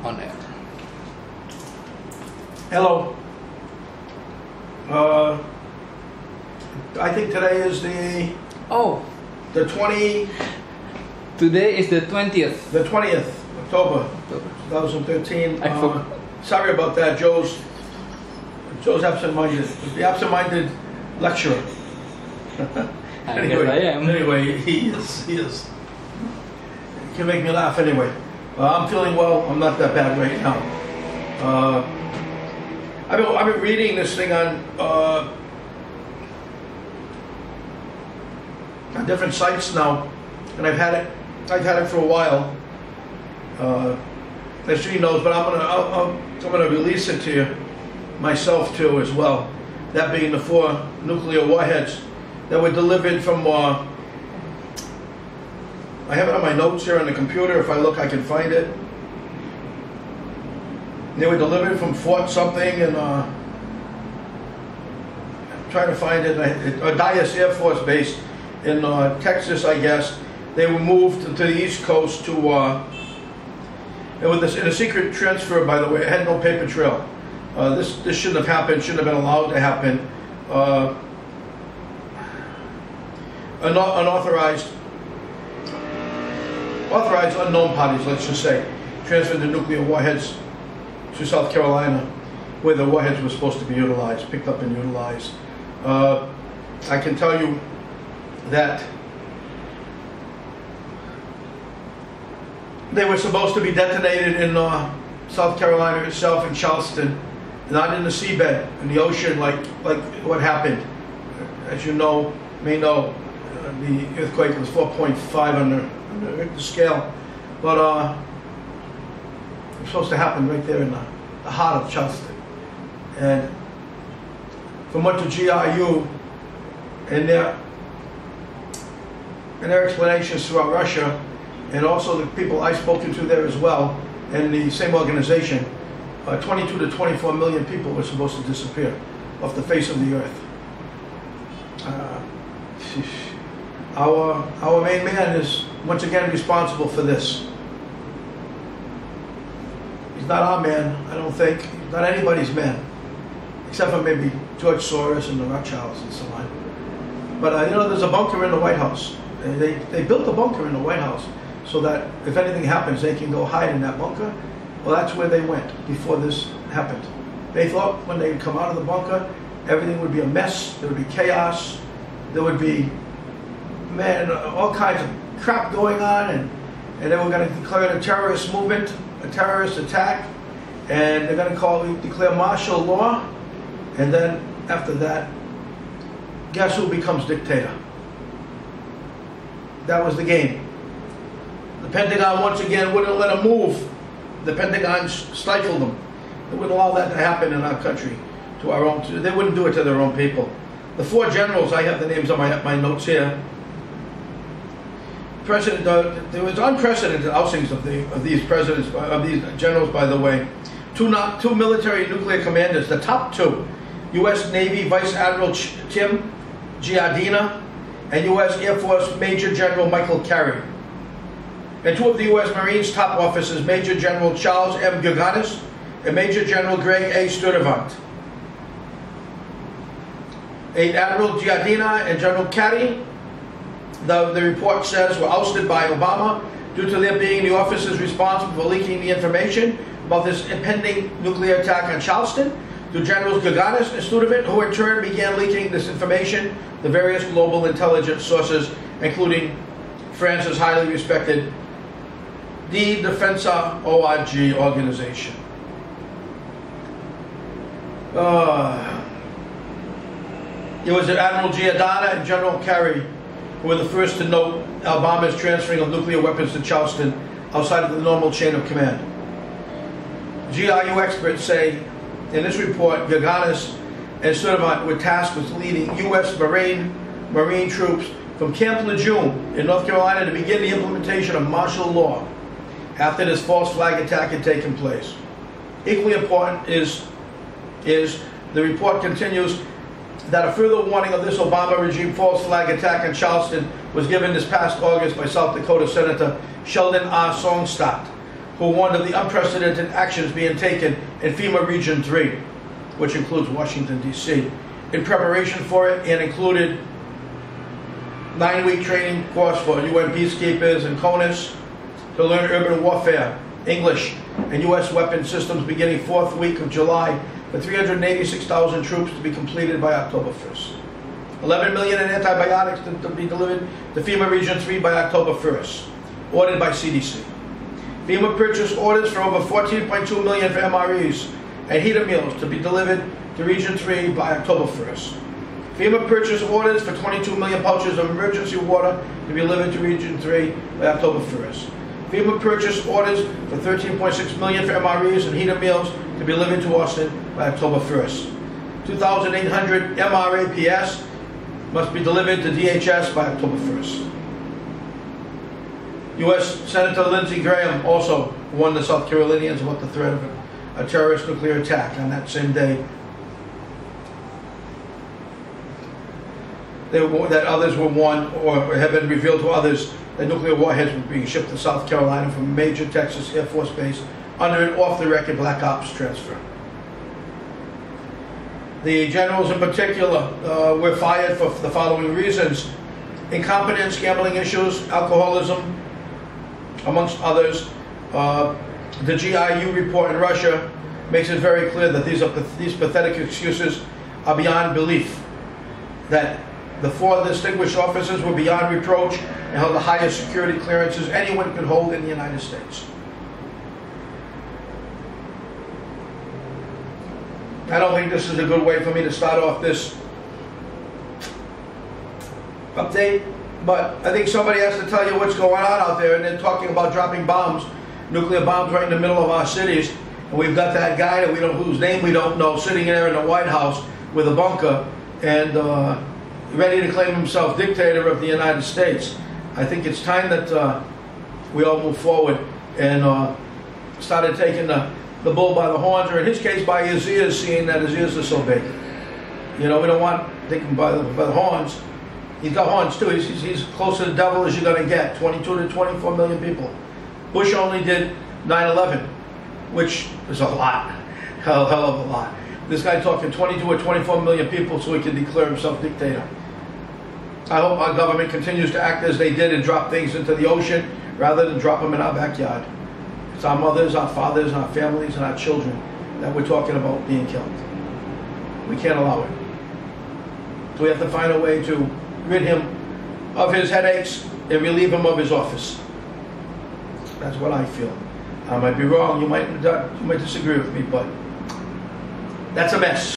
on air. Hello. I think today is the 20. Today is the 20th. The 20th October 2013. Sorry about that. Joe's absent-minded. The absent-minded lecturer. Anyway, he is. He can make me laugh anyway. I'm feeling well. I'm not that bad right now. I've been reading this thing on different sites now, and I've had it for a while. As she knows, but I'm gonna release it to you myself too as well. That being the 4 nuclear warheads that were delivered from. I have it on my notes here on the computer. If I look, I can find it. They were delivered from Fort something, and I'm trying to find it. Dyess Air Force Base in Texas, I guess. They were moved to the East Coast to. It was in a secret transfer, by the way. It had no paper trail. This shouldn't have happened. Shouldn't have been allowed to happen. Unauthorized unknown parties, let's just say, transferred the nuclear warheads to South Carolina, where the warheads were supposed to be utilized, picked up and utilized. I can tell you that they were supposed to be detonated in South Carolina itself, in Charleston, not in the seabed, in the ocean, like what happened. As you may know, the earthquake was 4.5 on the Richter scale, but it was supposed to happen right there in the heart of Charleston. And from what the GRU and their explanations throughout Russia, and also the people I've spoken to there as well, and the same organization, 22 to 24 million people were supposed to disappear off the face of the earth. Our main man is once again responsible for this. He's not our man, I don't think. He's not anybody's man, except for maybe George Soros and the Rothschilds and so on. But there's a bunker in the White House. They built a bunker in the White House so that if anything happens, they can go hide in that bunker. Well, that's where they went before this happened. They thought when they would come out of the bunker, everything would be a mess, there would be chaos, there would be, all kinds of crap going on, and they were going to declare it a terrorist movement, a terrorist attack, and they're going to declare martial law, and then after that, guess who becomes dictator? That was the game. The Pentagon once again wouldn't let them move. The Pentagon stifled them. They wouldn't allow that to happen in our country, to our own. They wouldn't do it to their own people. The 4 generals, I have the names on my notes here. There was unprecedented outings of these generals, by the way. Two military nuclear commanders, the top 2, U.S. Navy Vice Admiral Tim Giardina and U.S. Air Force Major General Michael Carey. And 2 of the U.S. Marines top officers, Major General Charles M. Gaganis and Major General Greg A. Sturtevant. Admiral Giardina and General Carey, the report says, were ousted by Obama due to their being the officers responsible for leaking the information about this impending nuclear attack on Charleston to Generals Gaganis and Sturtevant, who in turn began leaking this information to various global intelligence sources, including France's highly respected the Defensa ORG organization. It was Admiral Giardina and General Carey who were the first to note Obama's transferring of nuclear weapons to Charleston outside of the normal chain of command. GRU experts say in this report, Gaganis and Sturtevant were tasked with leading U.S. Marine troops from Camp Lejeune in North Carolina to begin the implementation of martial law after this false flag attack had taken place. Equally important is the report continues that a further warning of this Obama regime false flag attack in Charleston was given this past August by South Dakota Senator Sheldon R. Songstadt, who warned of the unprecedented actions being taken in FEMA Region 3, which includes Washington, D.C., in preparation for it, and included 9-week training course for UN peacekeepers and CONUS to learn urban warfare, English, and U.S. weapon systems beginning 4th week of July for 386,000 troops to be completed by October 1st. 11 million in antibiotics to be delivered to FEMA Region 3 by October 1st, ordered by CDC. FEMA purchased orders for over 14.2 million for MREs and heater meals to be delivered to Region 3 by October 1st. FEMA purchased orders for 22 million pouches of emergency water to be delivered to Region 3 by October 1st. FEMA purchased orders for 13.6 million for MREs and heater meals to be delivered to Austin by October 1st. 2,800 MRAPS must be delivered to DHS by October 1st. U.S. Senator Lindsey Graham also warned the South Carolinians about the threat of a terrorist nuclear attack on that same day. That others were warned, or have been revealed to others, that nuclear warheads were being shipped to South Carolina from a major Texas Air Force base under an off-the-record Black Ops transfer. The generals in particular were fired for the following reasons: incompetence, gambling issues, alcoholism, amongst others. The GIU report in Russia makes it very clear that these pathetic excuses are beyond belief. That the 4 distinguished officers were beyond reproach and held the highest security clearances anyone could hold in the United States. I don't think this is a good way for me to start off this update, but I think somebody has to tell you what's going on out there, and they're talking about dropping bombs, nuclear bombs right in the middle of our cities, and we've got that guy that whose name we don't know sitting there in the White House with a bunker and ready to claim himself dictator of the United States. I think it's time that we all move forward and started taking the bull by the horns, or in his case by his ears, seeing that his ears are so big. You know, we don't want to take him by the horns. He's got horns too. He's close to the devil as you're going to get. 22 to 24 million people. Bush only did 9/11, which is a lot, hell of a lot. This guy talking 22 or 24 million people so he can declare himself dictator. I hope our government continues to act as they did and drop things into the ocean rather than drop them in our backyard. It's our mothers, our fathers, and our families, and our children that we're talking about being killed. We can't allow it. So we have to find a way to rid him of his headaches and relieve him of his office. That's what I feel. I might be wrong. You might disagree with me, but that's a mess.